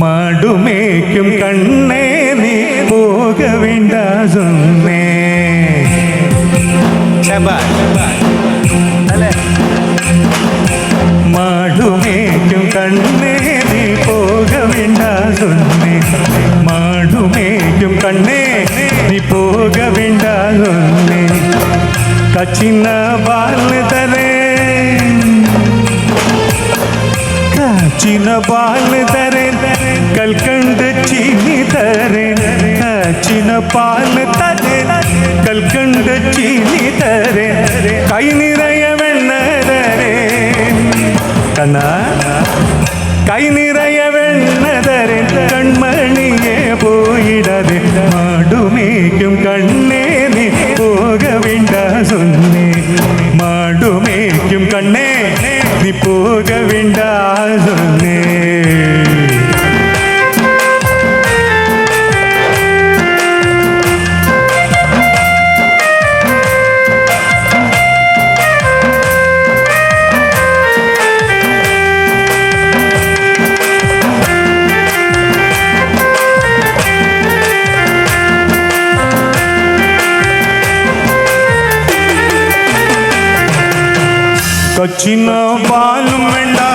மாடுமேக்கும் கண்ணே நீ போக வேண்டா சொன்னே. மாடுமேக்கும் கண்ணே நீ போக வேண்டா சொன்னே. மாடுமேக்கும் கண்ணே நீ போக வேண்டா சொன்னே. கச்சின பால் தரே काचिन बाल तरे कलकंड चीनी तरे. काचिन बाल तरे कलकंड चीनी तरे. कई निरय वेण्णरे कना कई निरय वेण्णरे कण्मणिये पोयिडरे. माडुमेक्कुम कण्णे नी पोग वेंडा सोन्ने. माडुमेक्कुम कण्णे नी पोग वेंडा सोन्ने. कच्चिन बाल मेंढा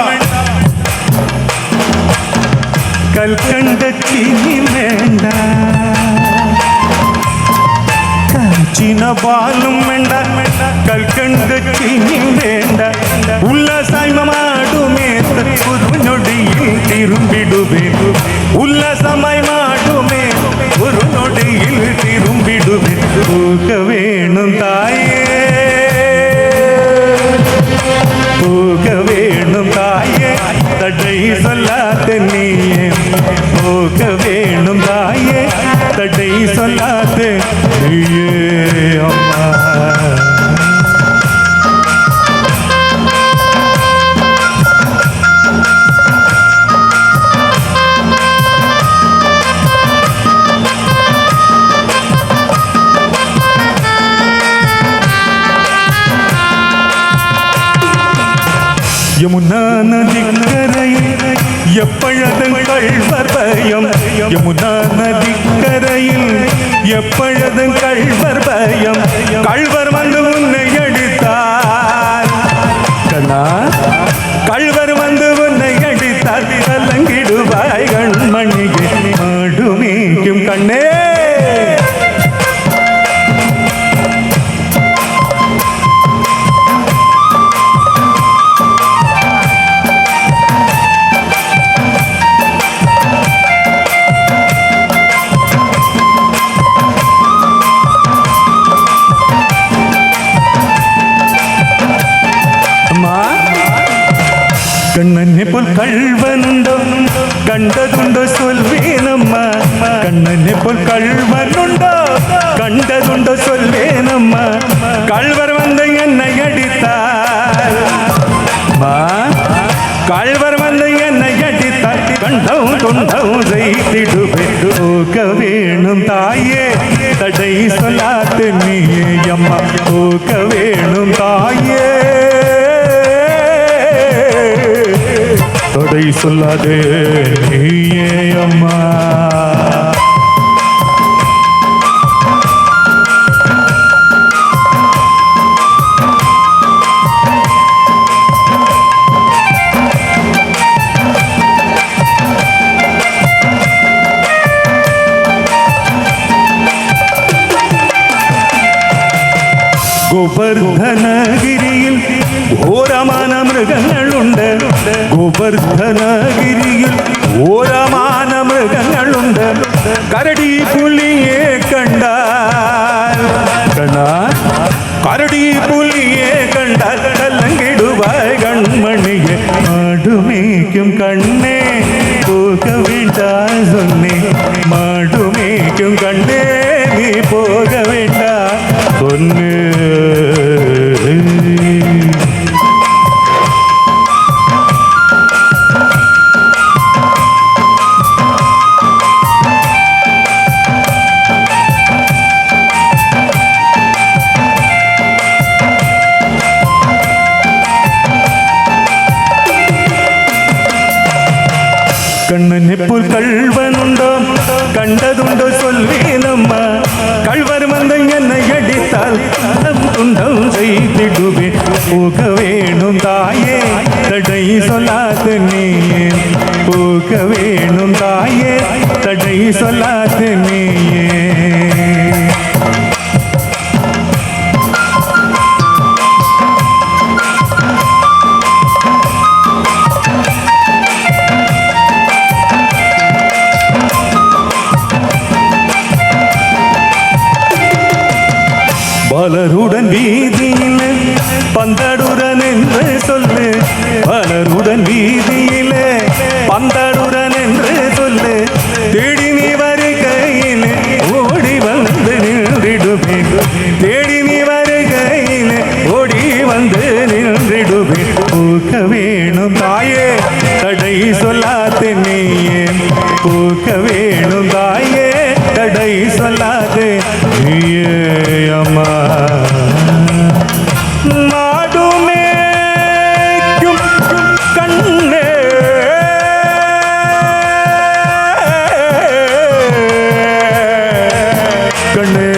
कलकंड चीनी मेंढा. कच्चिन बाल मेंढा कलकंड चीनी मेंढा. उल्लासाय माडुमे कुरुनोडियिल तिरुंबिडुवे. उल्लासमाय माडुमे कुरुनोडियिल तिरुंबिडुवे. पोग वेणुम ताये போக வேணும் தாயே தடை சொல்லாத நீயே. போக வேணும் தாயே தடை சொல்லாத நீயே அம்மா. யமுனா நதிக்கரையில் எப்பொழுதும் கள்வர் பயம். யமுனா நதிக்கரையில் எப்பொழுதும் கள்வர் பயம். கள்வர் வந்து உன்னை அடித்தார் கண்ணா. கள்வர் வந்து உன்னை அடித்தார் கலங்கிடுவாய் கண்மணியே. மாடுமேக்கும் கண்ணே கண்ணனை போல் கள்வனுண்டோ கண்டதுண்டோ சொல்வேனம்மா. கண்ணனை போல் கள்வனுண்டோ கண்டதுண்டோ சொல்வேனம்மா. கள்வர் வந்து என்னை அடித்தார். கள்வர் வந்து என்னை அடித்தார் கண்டவும் தொண்டவும் செய்திடுவே. போக வேணும் தாயே தடை சொல்லாத நீயே அம்மா. போக வேணும் தாயே தடை சொல்லாதே நீயே அம்மா. ഗോവർദ്ധനഗിരിയിൽ ഘോരമാന മൃഗങ്ങളുണ്ട്. ഗോവർദ്ധനഗിരിയിൽ ഘോരമാന മൃഗങ്ങളുണ്ട്. കരടി പുലിയെ കണ്ടാൽ കണ്ണാ. കരടി പുലിയെ കണ്ടാൽ കലങ്കിടുവായ് കൺമണിയെ. മാടുമേക്കും കണ്ണേ പോക വേണ്ടാ சொன்னே. മാടുമേക്കും കണ്ണേ നീ പോക വേണ്ടാ சொன்னே. കണ്ണനെപ്പോൾ കൾവനുണ്ടോ കണ്ടതുണ്ടോ ചൊല്ലേനമ്മ കൾവർ വന്ന് എന്നെ അടിത്താൽ തുണ്ടം ചെയ്തിടുവേ പോക വേണം തായേ തടൈ சொல்லாத நீயே போக வேணும் தாயே தடை சொல்லாத நீயே பலருடன் வீதியில் பந்தடுடன் என்று சொல்லு பலருடன் வீதியில் பந்தடுடன் என்று சொல்லு தேடி நீ வருகையில் ஓடி வந்து நின்றிடுவேன் தேடி நீ வருகையில் ஓடி வந்து நின்றிடுவேன் போக வேணும் தாயே தடை சொல்லாத நீயே போக வேணும் தாயே தடை சொல்லாத நீயே அம்மா மாடுமேக்கும் கண்ணே கண்ணே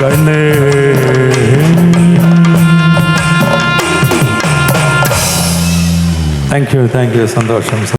கண்ணே താങ്ക് യു സന്തോഷം.